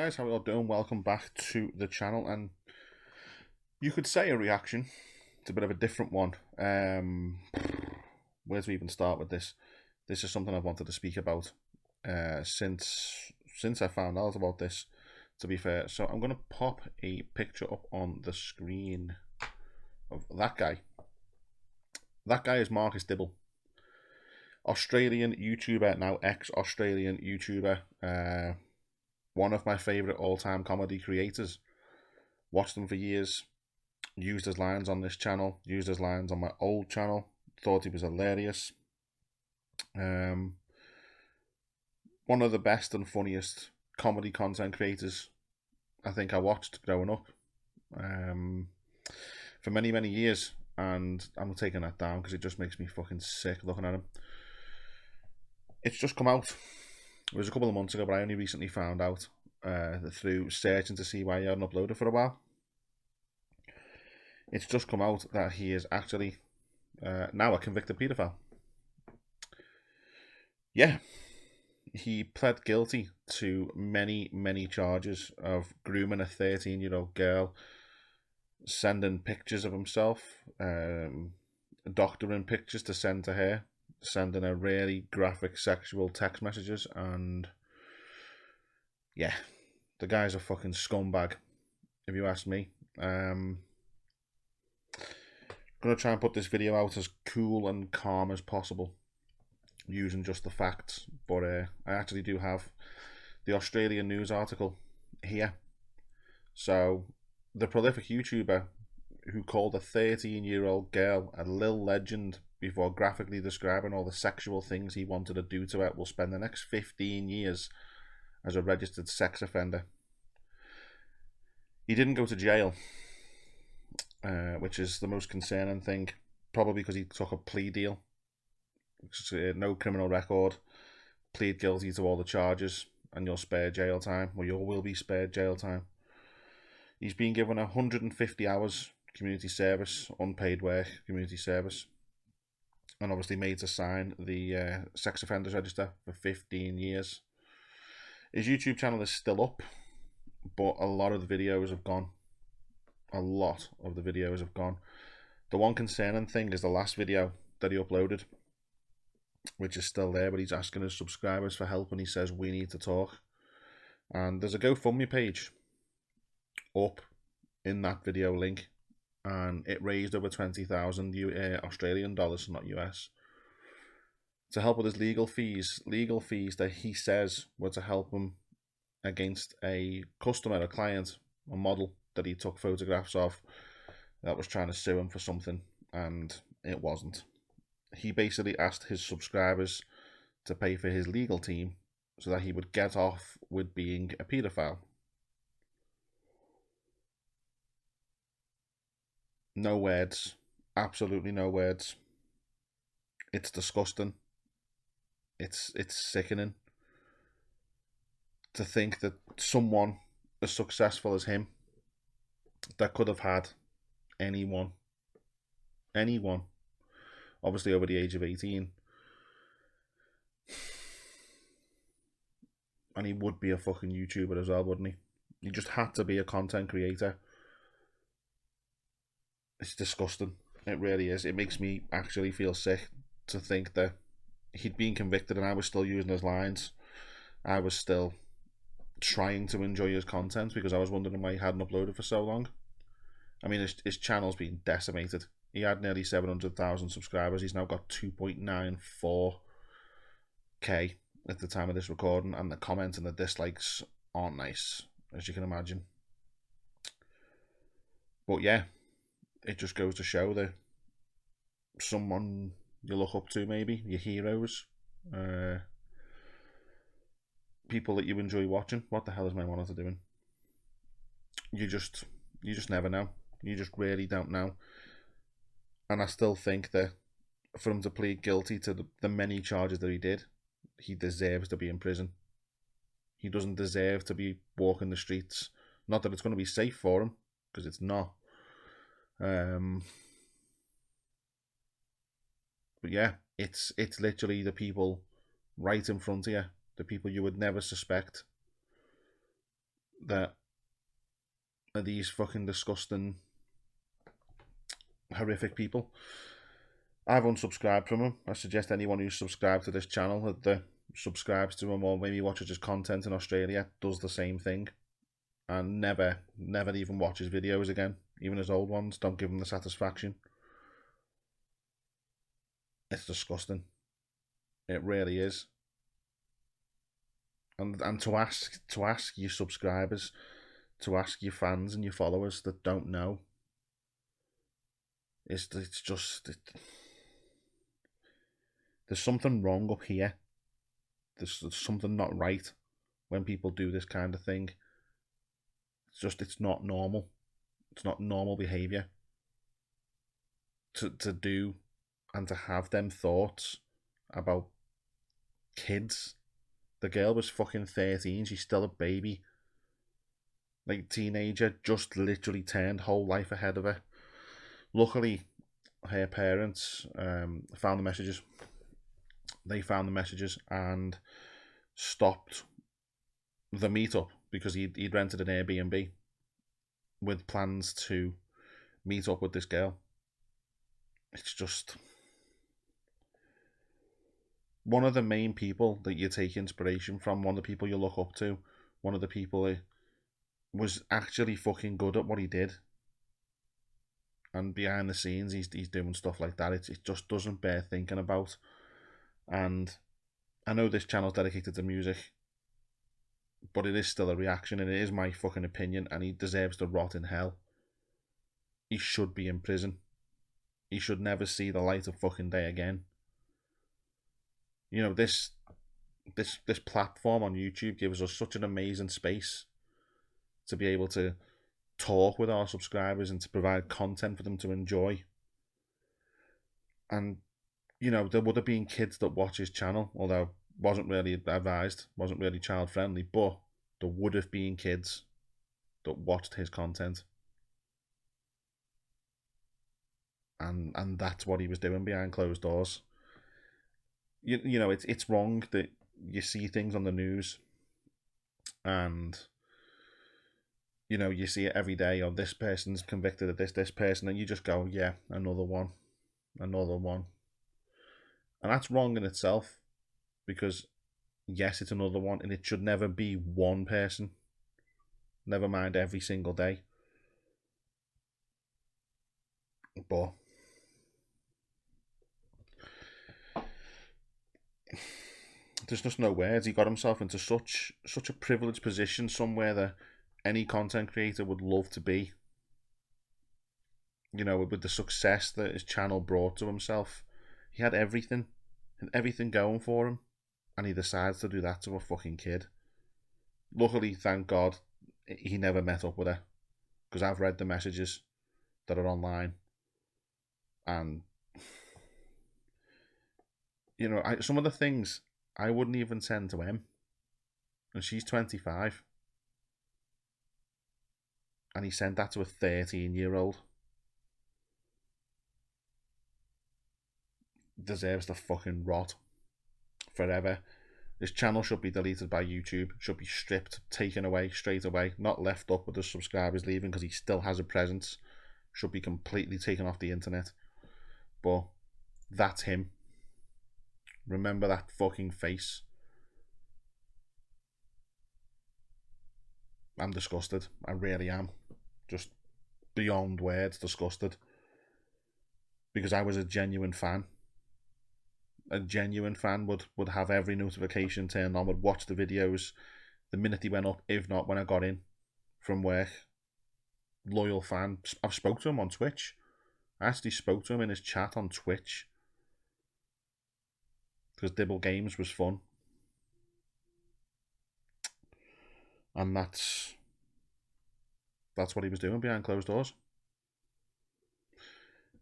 guys, how are you all doing? Welcome back to the channel, and you could say a reaction. It's a bit of a different one. Where to even start with this? This is something I've wanted to speak about since I found out about this, to be fair. So I'm going to pop a picture up on the screen of that guy. That guy is Marcus Dibble. Australian YouTuber, now ex-Australian YouTuber. One of my favourite all-time comedy creators. Watched him for years. Used his lines on this channel. Used his lines on my old channel. Thought he was hilarious. One of the best and funniest comedy content creators I think I watched growing up. For many, many years. And I'm taking that down because it just makes me fucking sick looking at him. It's just come out. It was a couple of months ago, but I only recently found out through searching to see why he hadn't uploaded for a while. It's just come out that he is actually now a convicted paedophile. Yeah, he pled guilty to many, many charges of grooming a 13-year-old girl, sending pictures of himself, doctoring pictures to send to her, sending her really graphic sexual text messages, and yeah, the guy's a fucking scumbag, if you ask me. I'm gonna try and put this video out as cool and calm as possible, using just the facts, but I actually do have the Australian news article here. So, the prolific YouTuber who called a 13-year-old girl a lil legend before graphically describing all the sexual things he wanted to do to her will spend the next 15 years as a registered sex offender. He didn't go to jail, which is the most concerning thing, probably because he took a plea deal. No criminal record, plead guilty to all the charges, and you'll spare jail time, or you will be spared jail time. He's been given 150 hours community service, unpaid work community service, and obviously made to sign the sex offenders register for 15 years. His YouTube channel is still up, but a lot of the videos have gone. A lot of the videos have gone. The one concerning thing is the last video that he uploaded, which is still there, but he's asking his subscribers for help, and he says, "We need to talk." And there's a GoFundMe page up in that video link, and it raised over 20,000 Australian dollars, not US, to help with his legal fees that he says were to help him against a customer, a client, a model that he took photographs of that was trying to sue him for something, and it wasn't. He basically asked his subscribers to pay for his legal team so that he would get off with being a paedophile. No words. Absolutely no words. It's disgusting. It's sickening to think that someone as successful as him, that could have had anyone, obviously over the age of 18, and he would be a fucking YouTuber as well, wouldn't he? He just had to be a content creator. It's disgusting. It really is. It makes me actually feel sick to think that he'd been convicted and I was still using his lines. I was still trying to enjoy his content because I was wondering why he hadn't uploaded for so long. I mean, his channel's been decimated. He had nearly 700,000 subscribers. He's now got 2.94k at the time of this recording, and the comments and the dislikes aren't nice, as you can imagine. But yeah, it just goes to show that someone you look up to, maybe your heroes, people that you enjoy watching. What the hell is my monitor doing? You just never know. You just really don't know. And I still think that for him to plead guilty to the many charges that he did, he deserves to be in prison. He doesn't deserve to be walking the streets. Not that it's going to be safe for him, because it's not. But yeah, it's literally the people right in front of you, the people you would never suspect, that are these fucking disgusting, horrific people. I've unsubscribed from him. I suggest anyone who's subscribed to this channel that subscribes to him or maybe watches his content in Australia does the same thing, and never even watch his videos again. Even his old ones, don't give him the satisfaction. It's disgusting. It really is. And to ask your subscribers, to ask your fans and your followers that don't know, it's just there's something wrong up here. There's something not right when people do this kind of thing. It's not normal. It's not normal behaviour to do and to have them thoughts about kids. The girl was fucking 13. She's still a baby. Like, teenager, just literally turned whole life ahead of her. Luckily, her parents found the messages. They found the messages and stopped the meetup because he'd rented an Airbnb with plans to meet up with this girl. It's just one of the main people that you take inspiration from, one of the people you look up to, one of the people who was actually fucking good at what he did. And behind the scenes, he's doing stuff like that. It just doesn't bear thinking about. And I know this channel's dedicated to music, but it is still a reaction, and it is my fucking opinion, and he deserves to rot in hell. He should be in prison. He should never see the light of fucking day again. You know, this platform on YouTube gives us such an amazing space to be able to talk with our subscribers and to provide content for them to enjoy. And, you know, there would have been kids that watch his channel, although wasn't really advised, wasn't really child friendly, but there would have been kids that watched his content. And that's what he was doing behind closed doors. You know, it's wrong that you see things on the news and, you know, you see it every day, or this person's convicted of this person, and you just go, yeah, another one. And that's wrong in itself, because yes, it's another one, and it should never be one person. Never mind every single day. But there's just no words. He got himself into such a privileged position, somewhere that any content creator would love to be. You know, with the success that his channel brought to himself, he had everything going for him, and he decides to do that to a fucking kid. Luckily, thank God, he never met up with her, because I've read the messages that are online, and, you know, some of the things I wouldn't even send to him, and she's 25, and he sent that to a 13-year-old. Deserves to fucking rot forever. This channel should be deleted by YouTube, should be stripped, taken away straight away, not left up with the subscribers leaving because he still has a presence. Should be completely taken off the internet. But that's him. Remember that fucking face. I'm disgusted. I really am. Just beyond words disgusted. Because I was a genuine fan. A genuine fan would have every notification turned on, would watch the videos the minute he went up, if not when I got in from work. Loyal fan. I've spoke to him on Twitch. I actually spoke to him in his chat on Twitch, because Dibble Games was fun. And that's what he was doing behind closed doors.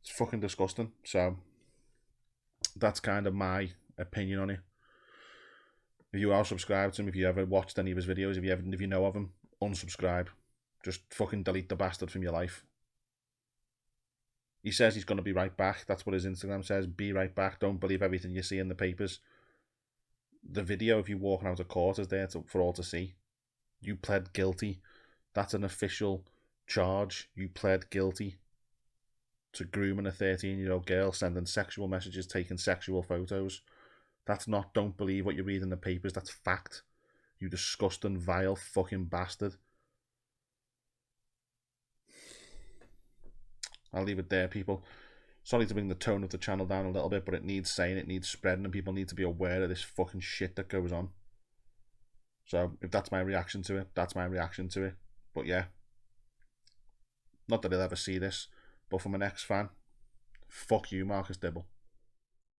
It's fucking disgusting. So that's kind of my opinion on it. If you are subscribed to him, if you ever watched any of his videos, if you know of him, unsubscribe. Just fucking delete the bastard from your life. He says he's going to be right back. That's what his Instagram says. Be right back. Don't believe everything you see in the papers. The video of you walking out of court is there for all to see. You pled guilty. That's an official charge. You pled guilty to grooming a 13-year-old girl, sending sexual messages, taking sexual photos. That's not don't believe what you read in the papers. That's fact. You disgusting, vile fucking bastard. I'll leave it there, people. Sorry to bring the tone of the channel down a little bit, but it needs saying, it needs spreading, and people need to be aware of this fucking shit that goes on. So, if that's my reaction to it, that's my reaction to it. But yeah, not that he'll ever see this, but from an ex-fan, fuck you, Marcus Dibble.